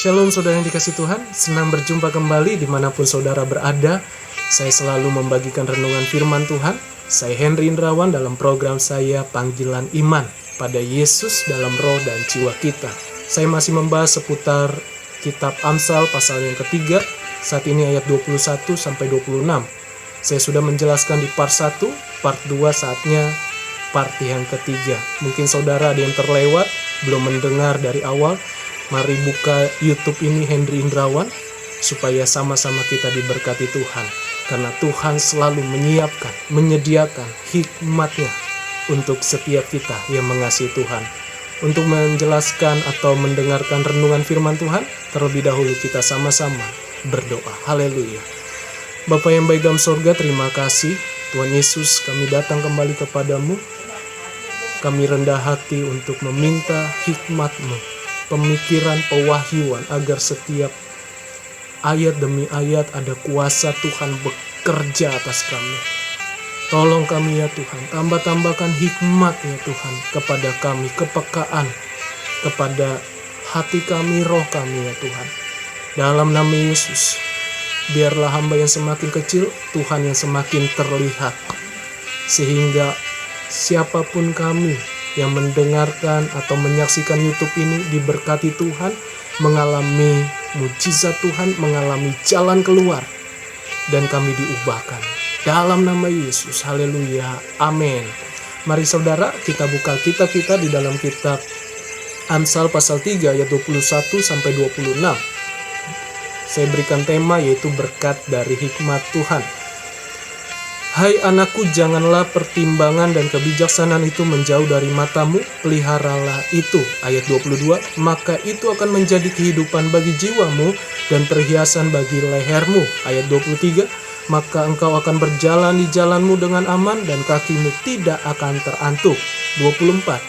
Shalom saudara yang dikasih Tuhan, senang berjumpa kembali dimanapun saudara berada. Saya selalu membagikan renungan firman Tuhan. Saya Henry Indrawan dalam program saya Panggilan Iman pada Yesus dalam roh dan jiwa kita. Saya masih membahas seputar kitab Amsal pasal yang ketiga, saat ini ayat 21 sampai 26. Saya sudah menjelaskan di part 1, part 2 saatnya part yang ketiga. Mungkin saudara ada yang terlewat, belum mendengar dari awal. Mari buka YouTube ini Henry Indrawan supaya sama-sama kita diberkati Tuhan. Karena Tuhan selalu menyiapkan, menyediakan hikmatnya untuk setiap kita yang mengasihi Tuhan. Untuk menjelaskan atau mendengarkan renungan firman Tuhan, terlebih dahulu kita sama-sama berdoa. Haleluya. Bapa yang baik dalam surga, terima kasih. Tuhan Yesus, kami datang kembali kepadamu. Kami rendah hati untuk meminta hikmat-Mu, pemikiran, pewahyuan, agar setiap ayat demi ayat ada kuasa Tuhan bekerja atas kami. Tolong kami ya Tuhan, tambahkan hikmat ya Tuhan kepada kami, kepekaan kepada hati kami, roh kami ya Tuhan. Dalam nama Yesus, biarlah hamba yang semakin kecil, Tuhan yang semakin terlihat. Sehingga siapapun kami yang mendengarkan atau menyaksikan YouTube ini diberkati Tuhan, mengalami mujizat Tuhan, mengalami jalan keluar, dan kami diubahkan. Dalam nama Yesus, haleluya, amin. Mari saudara, kita buka kitab kita di dalam kitab Amsal pasal 3 ayat 21 sampai 26. Saya berikan tema yaitu berkat dari hikmat Tuhan. Hai anakku, janganlah pertimbangan dan kebijaksanaan itu menjauh dari matamu, peliharalah itu. Ayat 22, maka itu akan menjadi kehidupan bagi jiwamu dan perhiasan bagi lehermu. Ayat 23, maka engkau akan berjalan di jalanmu dengan aman dan kakimu tidak akan terantuk. 24,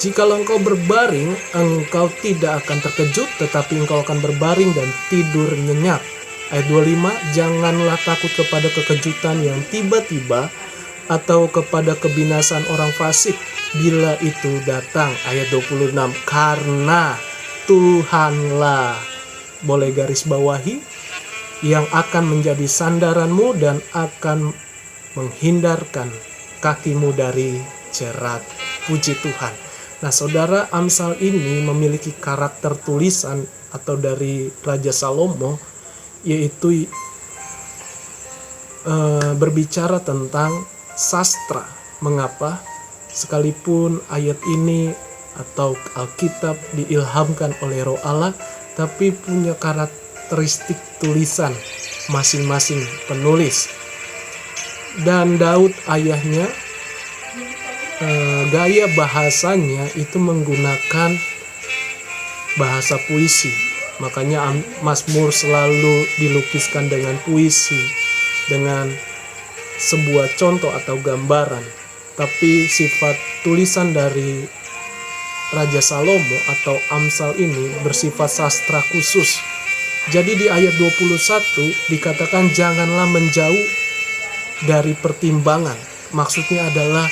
jikalau engkau berbaring, engkau tidak akan terkejut, tetapi engkau akan berbaring dan tidur nyenyak. Ayat 25, janganlah takut kepada kekejutan yang tiba-tiba atau kepada kebinasan orang fasik bila itu datang. Ayat 26, karena Tuhanlah, boleh garis bawahi, yang akan menjadi sandaranmu dan akan menghindarkan kakimu dari jerat. Puji Tuhan. Nah saudara, Amsal ini memiliki karakter tulisan atau dari Raja Salomo, yaitu berbicara tentang sastra. Mengapa? Sekalipun ayat ini atau Alkitab diilhamkan oleh Roh Allah, tapi punya karakteristik tulisan masing-masing penulis. Dan Daud ayahnya, gaya bahasanya itu menggunakan bahasa puisi. Makanya Mazmur selalu dilukiskan dengan puisi, dengan sebuah contoh atau gambaran. Tapi sifat tulisan dari Raja Salomo atau Amsal ini bersifat sastra khusus. Jadi di ayat 21 dikatakan janganlah menjauh dari pertimbangan. Maksudnya adalah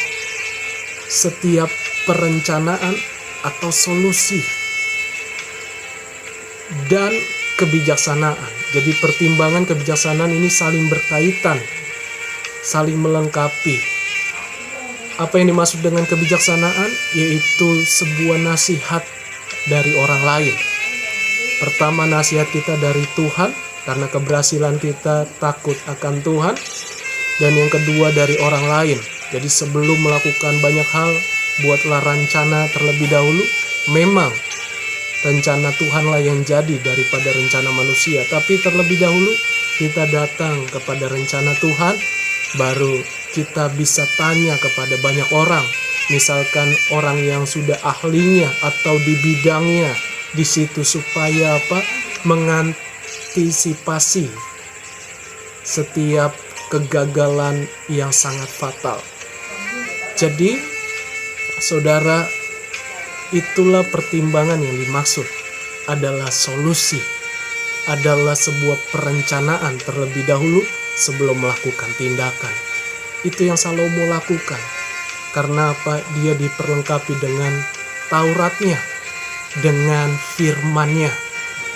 setiap perencanaan atau solusi dan kebijaksanaan. Jadi pertimbangan, kebijaksanaan ini saling berkaitan, saling melengkapi. Apa yang dimaksud dengan kebijaksanaan? Yaitu sebuah nasihat dari orang lain. Pertama, nasihat kita dari Tuhan, karena keberhasilan kita takut akan Tuhan. Dan yang kedua dari orang lain. Jadi sebelum melakukan banyak hal, buatlah rencana terlebih dahulu. Memang rencana Tuhanlah yang jadi daripada rencana manusia. Tapi terlebih dahulu kita datang kepada rencana Tuhan, baru kita bisa tanya kepada banyak orang. Misalkan orang yang sudah ahlinya atau di bidangnya di situ, supaya apa? Mengantisipasi setiap kegagalan yang sangat fatal. Jadi saudara, itulah pertimbangan yang dimaksud, adalah solusi, adalah sebuah perencanaan terlebih dahulu sebelum melakukan tindakan. Itu yang Salomo lakukan. Karena apa? Dia diperlengkapi dengan Tauratnya, dengan firman-Nya.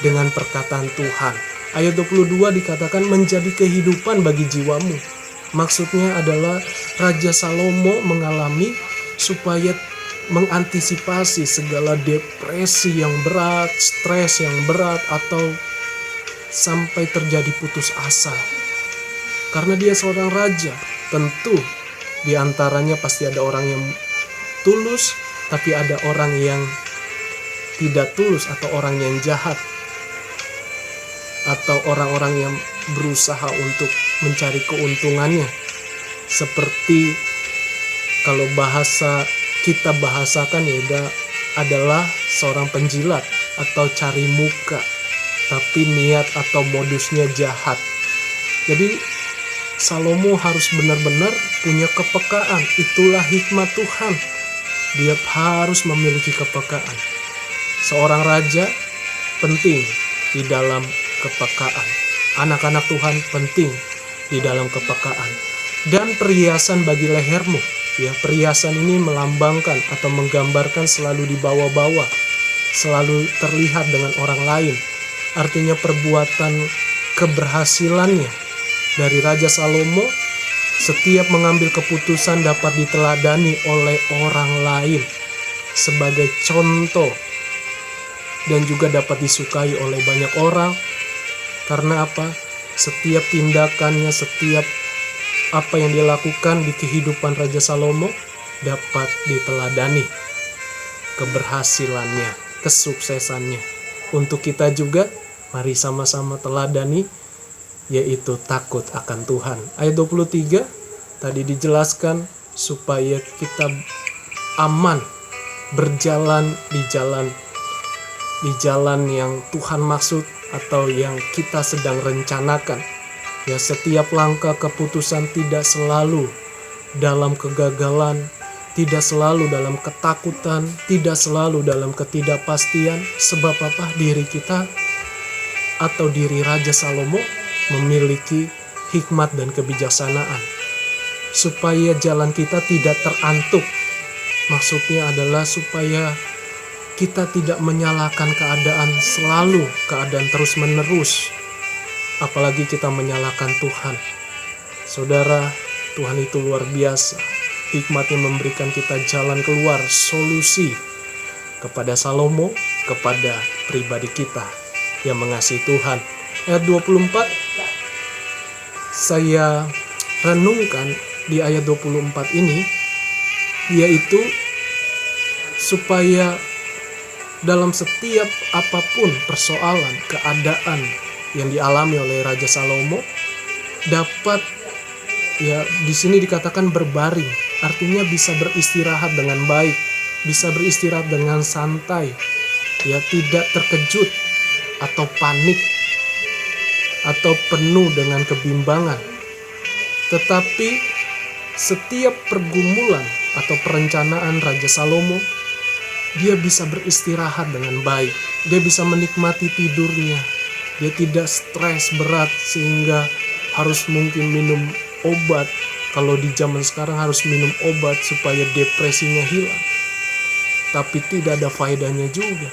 dengan perkataan Tuhan. Ayat 22 dikatakan menjadi kehidupan bagi jiwamu. Maksudnya adalah Raja Salomo mengalami supaya mengantisipasi segala depresi yang berat, stres yang berat, atau sampai terjadi putus asa. Karena dia seorang raja, tentu di antaranya pasti ada orang yang tulus, tapi ada orang yang tidak tulus atau orang yang jahat, atau orang-orang yang berusaha untuk mencari keuntungannya. Seperti kalau bahasa kita bahasakan adalah seorang penjilat atau cari muka, tapi niat atau modusnya jahat. Jadi Salomo harus benar-benar punya kepekaan. Itulah hikmat Tuhan. Dia harus memiliki kepekaan. Seorang raja penting di dalam kepekaan. Anak-anak Tuhan penting di dalam kepekaan. Dan perhiasan bagi lehermu. Ya, perhiasan ini melambangkan atau menggambarkan selalu dibawa-bawa, selalu terlihat dengan orang lain. Artinya perbuatan keberhasilannya dari Raja Salomo, setiap mengambil keputusan dapat diteladani oleh orang lain sebagai contoh, dan juga dapat disukai oleh banyak orang. Karena apa? Setiap tindakannya, setiap apa yang dia lakukan di kehidupan Raja Salomo dapat diteladani keberhasilannya, kesuksesannya. Untuk kita juga, mari sama-sama teladani, yaitu takut akan Tuhan. Ayat 23 tadi dijelaskan supaya kita aman berjalan di jalan yang Tuhan maksud atau yang kita sedang rencanakan. Ya, setiap langkah keputusan tidak selalu dalam kegagalan, tidak selalu dalam ketakutan, tidak selalu dalam ketidakpastian. Sebab apa? Diri kita atau diri Raja Salomo memiliki hikmat dan kebijaksanaan supaya jalan kita tidak terantuk. Maksudnya adalah supaya kita tidak menyalahkan keadaan selalu, keadaan terus-menerus, apalagi kita menyalahkan Tuhan. Saudara, Tuhan itu luar biasa. Hikmatnya memberikan kita jalan keluar, solusi kepada Salomo, kepada pribadi kita yang mengasihi Tuhan. Ayat 24 saya renungkan di ayat 24 ini, yaitu supaya dalam setiap apapun persoalan, keadaan yang dialami oleh Raja Salomo dapat, ya di sini dikatakan berbaring, artinya bisa beristirahat dengan baik, bisa beristirahat dengan santai, ya tidak terkejut atau panik atau penuh dengan kebimbangan. Tetapi setiap pergumulan atau perencanaan Raja Salomo, dia bisa beristirahat dengan baik. Dia bisa menikmati tidurnya. Dia tidak stres berat sehingga harus mungkin minum obat. Kalau di zaman sekarang harus minum obat supaya depresinya hilang. Tapi tidak ada faedahnya juga.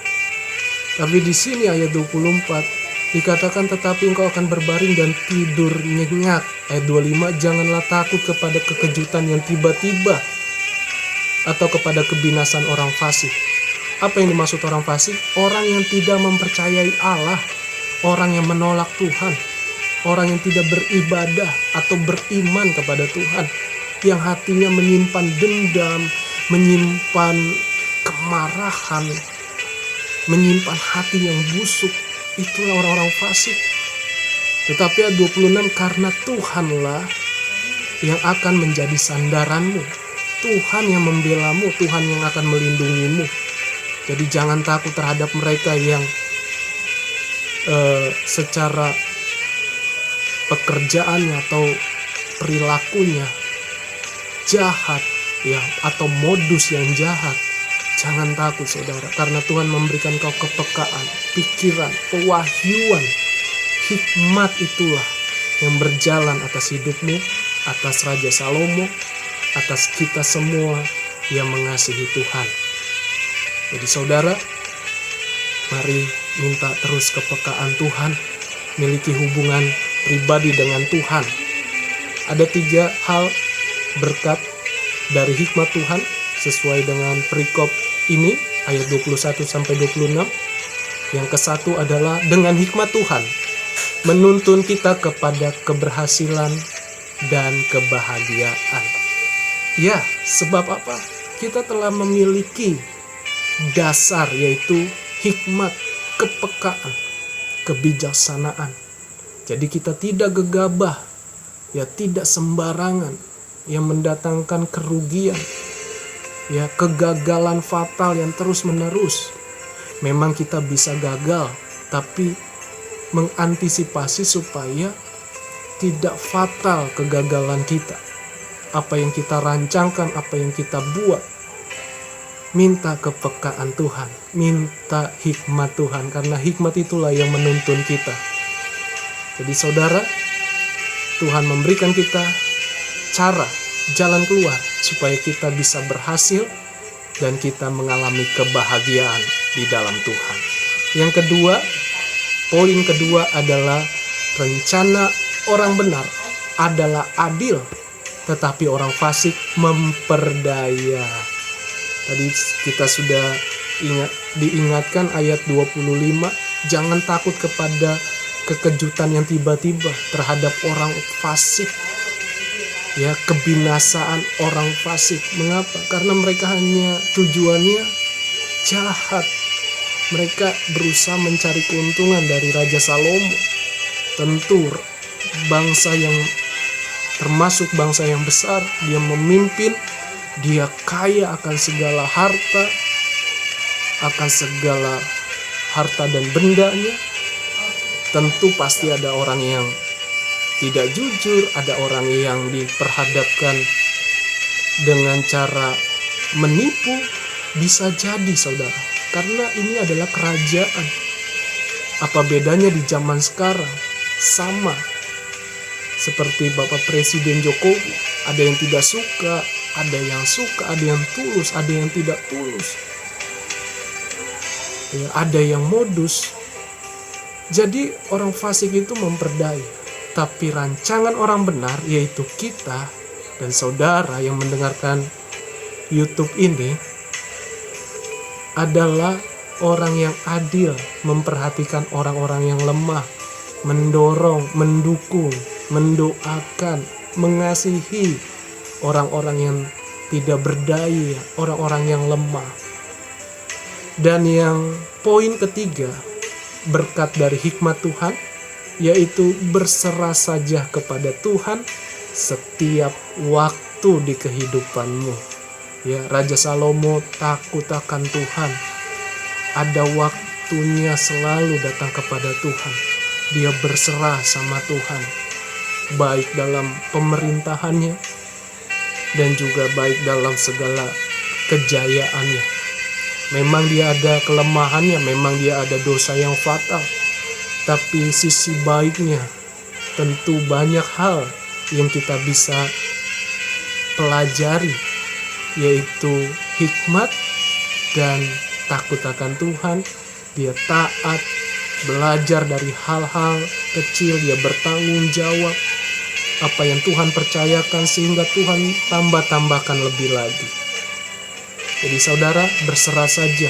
Tapi di sini ayat 24 dikatakan tetapi engkau akan berbaring dan tidur nyenyak. Ayat 25, janganlah takut kepada kekejutan yang tiba-tiba atau kepada kebinasan orang fasik. Apa yang dimaksud orang fasik? Orang yang tidak mempercayai Allah, orang yang menolak Tuhan, orang yang tidak beribadah atau beriman kepada Tuhan, yang hatinya menyimpan dendam, menyimpan kemarahan, menyimpan hati yang busuk. Itulah orang-orang fasik. Tetapi ayat 26, karena Tuhanlah yang akan menjadi sandaranmu, Tuhan yang membelamu, Tuhan yang akan melindungimu. Jadi jangan takut terhadap mereka yang secara pekerjaannya atau perilakunya jahat, ya, atau modus yang jahat. Jangan takut saudara, karena Tuhan memberikan kau kepekaan, pikiran, pewahyuan, hikmat itulah yang berjalan atas hidupmu, atas Raja Salomo, atas kita semua yang mengasihi Tuhan. Jadi saudara, mari minta terus kepekaan Tuhan, miliki hubungan pribadi dengan Tuhan. Ada 3 hal berkat dari hikmat Tuhan sesuai dengan perikop ini, ayat 21-26. Yang ke-1 adalah dengan hikmat Tuhan menuntun kita kepada keberhasilan dan kebahagiaan. Ya, sebab apa? Kita telah memiliki dasar, yaitu hikmat, kepekaan, kebijaksanaan. Jadi kita tidak gegabah, ya tidak sembarangan yang mendatangkan kerugian, ya kegagalan fatal yang terus-menerus. Memang kita bisa gagal, tapi mengantisipasi supaya tidak fatal kegagalan kita. Apa yang kita rancangkan, apa yang kita buat, minta kepekaan Tuhan, minta hikmat Tuhan, karena hikmat itulah yang menuntun kita. Jadi saudara, Tuhan memberikan kita cara, jalan keluar supaya kita bisa berhasil dan kita mengalami kebahagiaan di dalam Tuhan. Yang kedua, poin kedua adalah rencana orang benar adalah adil, tetapi orang fasik memperdaya. Tadi kita sudah diingatkan ayat 25, jangan takut kepada kekejutan yang tiba-tiba terhadap orang fasik. Ya, kebinasaan orang fasik. Mengapa? Karena mereka hanya tujuannya jahat. Mereka berusaha mencari keuntungan dari Raja Salomo. Tentu bangsa yang termasuk bangsa yang besar, dia memimpin, dia kaya akan segala harta, dan bendanya. Tentu pasti ada orang yang tidak jujur, ada orang yang diperhadapkan dengan cara menipu. Bisa jadi saudara, karena ini adalah kerajaan. Apa bedanya di zaman sekarang? Sama seperti Bapak Presiden Jokowi, ada yang tidak suka, ada yang suka, ada yang tulus, ada yang tidak tulus, ya, ada yang modus. Jadi orang fasik itu memperdaya. Tapi rancangan orang benar, yaitu kita dan saudara yang mendengarkan YouTube ini, adalah orang yang adil, memperhatikan orang-orang yang lemah, mendorong, mendukung, mendoakan, mengasihi orang-orang yang tidak berdaya, orang-orang yang lemah. Dan yang poin ketiga, berkat dari hikmat Tuhan, yaitu berserah saja kepada Tuhan setiap waktu di kehidupanmu. Ya, Raja Salomo takut akan Tuhan. Ada waktunya selalu datang kepada Tuhan. Dia berserah sama Tuhan, baik dalam pemerintahannya dan juga baik dalam segala kejayaannya. Memang dia ada kelemahannya, memang dia ada dosa yang fatal. Tapi sisi baiknya, tentu banyak hal yang kita bisa pelajari, yaitu hikmat dan takut akan Tuhan. Dia taat, belajar dari hal-hal kecil, dia bertanggung jawab apa yang Tuhan percayakan sehingga Tuhan tambahkan lebih lagi. Jadi saudara, berserah saja.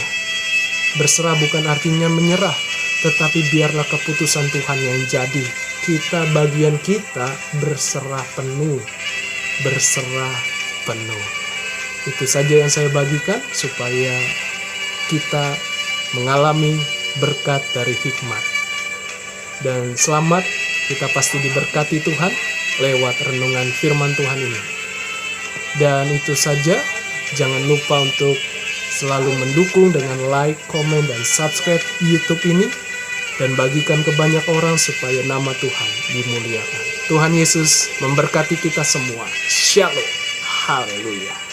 Berserah bukan artinya menyerah, tetapi biarlah keputusan Tuhan yang jadi. Bagian kita berserah penuh. Berserah penuh. Itu saja yang saya bagikan supaya kita mengalami berkat dari hikmat. Dan selamat, kita pasti diberkati Tuhan lewat renungan firman Tuhan ini. Dan itu saja, jangan lupa untuk selalu mendukung dengan like, komen, dan subscribe YouTube ini. Dan bagikan ke banyak orang supaya nama Tuhan dimuliakan. Tuhan Yesus memberkati kita semua. Shalom. Haleluya.